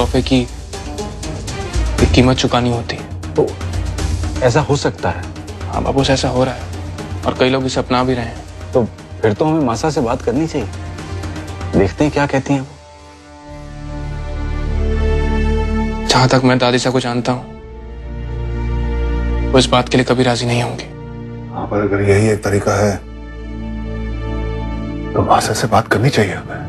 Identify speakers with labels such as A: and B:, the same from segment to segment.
A: तोहफे की एक कीमत चुकानी होती है।
B: तो ऐसा हो सकता है?
A: हाँ बाबूस, ऐसा हो रहा है और कई लोग इसे अपना भी रहे हैं।
B: तो फिर तो हमें मासा से बात करनी चाहिए। देखते हैं क्या कहती हैं वो।
A: जहां तक मैं दादी सा को जानता हूं, वो इस बात के लिए कभी राजी नहीं होंगी।
C: हाँ, पर अगर यही एक तरीका है तो मासा से बात करनी चाहिए हमें।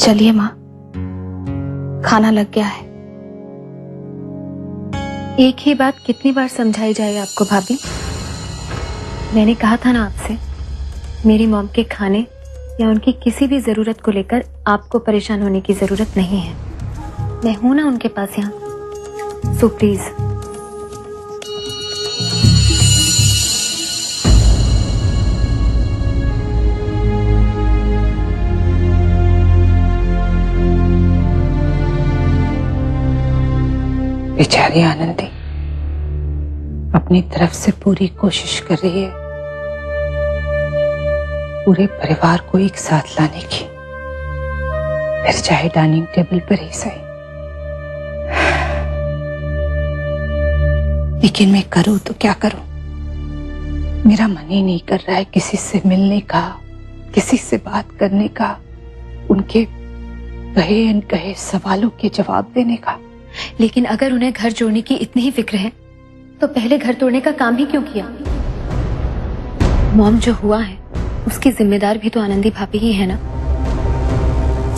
D: चलिए माँ, खाना लग गया है। एक ही बात कितनी बार समझाई जाए आपको भाभी? मैंने कहा था ना आपसे, मेरी मॉम के खाने या उनकी किसी भी जरूरत को लेकर आपको परेशान होने की जरूरत नहीं है। मैं हूं ना उनके पास यहाँ, सो प्लीज।
E: बेचारी आनंदी अपनी तरफ से पूरी कोशिश कर रही है पूरे परिवार को एक साथ लाने की, फिर चाहे डाइनिंग टेबल पर ही सही। लेकिन मैं करूं तो क्या करूं? मेरा मन ही नहीं कर रहा है किसी से मिलने का, किसी से बात करने का, उनके कहे अनकहे सवालों के जवाब देने का।
D: लेकिन अगर उन्हें घर जोड़ने की इतनी ही फिक्र है तो पहले घर तोड़ने का काम ही क्यों किया? मॉम जो हुआ है उसकी जिम्मेदार भी तो आनंदी भाभी ही है ना।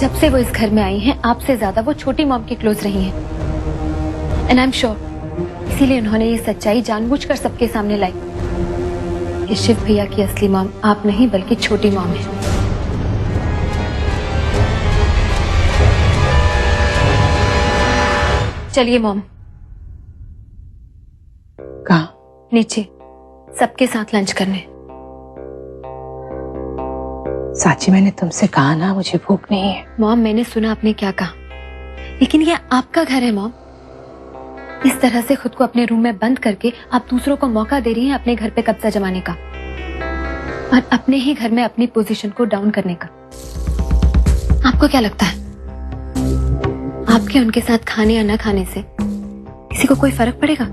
D: जब से वो इस घर में आई हैं, आपसे ज्यादा वो छोटी मॉम के क्लोज रही हैं। एंड आई एम श्योर इसीलिए उन्होंने ये सच्चाई जानबूझकर सबके सामने लाई कि शिव भैया की असली मॉम आप नहीं बल्कि छोटी मॉम है। चलिए मॉम,
E: कहाँ?
D: नीचे सबके साथ लंच करने।
E: साची, मैंने तुमसे कहा ना मुझे भूख नहीं है।
D: मॉम, मैंने सुना आपने क्या कहा, लेकिन ये आपका घर है मॉम। इस तरह से खुद को अपने रूम में बंद करके आप दूसरों को मौका दे रही हैं अपने घर पे कब्जा जमाने का और अपने ही घर में अपनी पोजीशन को डाउन करने का। आपको क्या लगता है आपके उनके साथ खाने या न खाने से किसी को कोई फर्क पड़ेगा?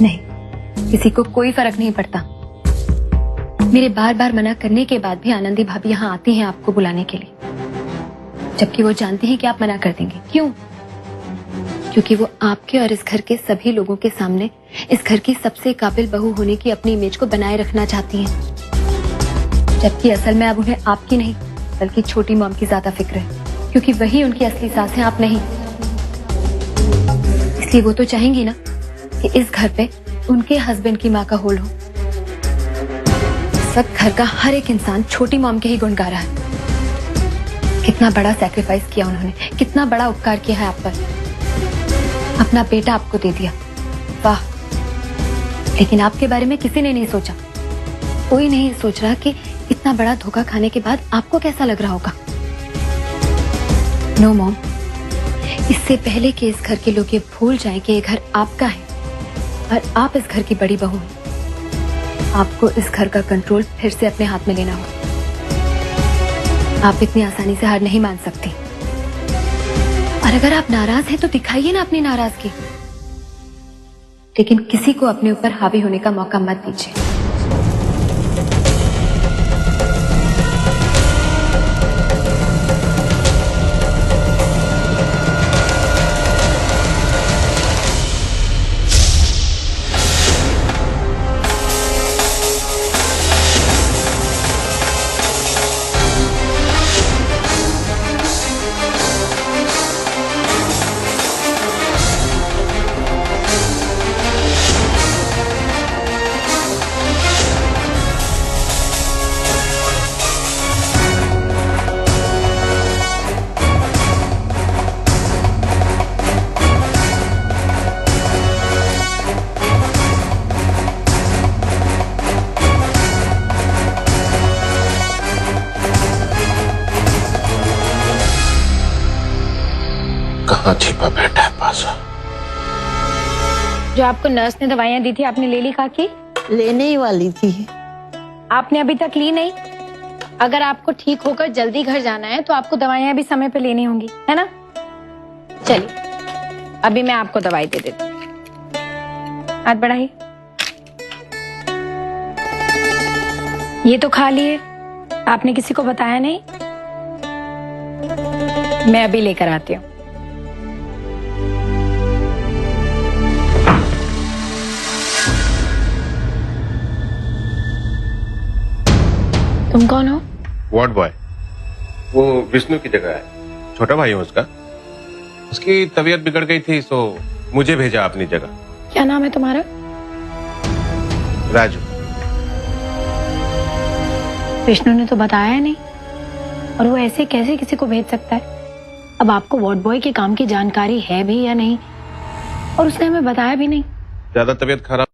D: नहीं, किसी को कोई फर्क नहीं पड़ता। मेरे बार बार मना करने के बाद भी आनंदी भाभी यहाँ आती हैं आपको बुलाने के लिए, जबकि वो जानती हैं कि आप मना कर देंगे। क्यों? क्योंकि वो आपके और इस घर के सभी लोगों के सामने इस घर की सबसे काबिल बहू होने की अपनी इमेज को बनाए रखना चाहती हैं, जबकि असल में अब उन्हें आपकी नहीं बल्कि छोटी मॉम की ज्यादा फिक्र है, क्योंकि वही उनकी असली सास है, आप नहीं। इसलिए वो तो चाहेंगी ना कि इस घर पे उनके हस्बैंड की माँ का होल्ड हो। इस वक्त घर का हर एक इंसान छोटी मॉम के ही गुण गा रहा है। कितना बड़ा सैक्रिफाइस किया उन्होंने, कितना बड़ा उपकार किया है आप पर। अपना बेटा आपको दे दिया, वाह। लेकिन आपके बारे में किसी ने नहीं सोचा। कोई नहीं सोच रहा कि इतना बड़ा धोखा खाने के बाद आपको कैसा लग रहा होगा। नो मॉम, इससे पहले कि इस घर के लोग ये भूल जाएं कि ये घर आपका है और आप इस घर की बड़ी बहू हैं, आपको इस घर का कंट्रोल फिर से अपने हाथ में लेना होगा। आप इतनी आसानी से हार नहीं मान सकती। और अगर आप नाराज हैं तो दिखाइए ना अपनी नाराजगी, लेकिन किसी को अपने ऊपर हावी होने का मौका मत दीजिए।
C: कहाँ छिपा बैठा है पासा?
D: जो आपको नर्स ने दवाइयां दी थी आपने ले ली काकी?
F: लेने ही वाली थी।
D: आपने अभी तक ली नहीं? अगर आपको ठीक होकर जल्दी घर जाना है तो आपको दवाइयां भी समय पे लेनी होंगी, है ना? चलिए अभी मैं आपको दवाई दे देती हूँ। हाथ बढ़ाइए। ये तो खा लिए, आपने किसी को बताया नहीं? मैं अभी लेकर आती हूँ। तुम कौन हो?
G: Ward boy. वो विष्णु की जगह है, छोटा भाई हूँ उसका। उसकी तबीयत बिगड़ गई थी तो मुझे भेजा अपनी जगह।
D: क्या नाम है तुम्हारा?
G: राजू।
D: विष्णु ने तो बताया नहीं, और वो ऐसे कैसे किसी को भेज सकता है? अब आपको वार्ड बॉय के काम की जानकारी है भी या नहीं, और उसने हमें बताया भी नहीं।
G: ज्यादा तबीयत खराब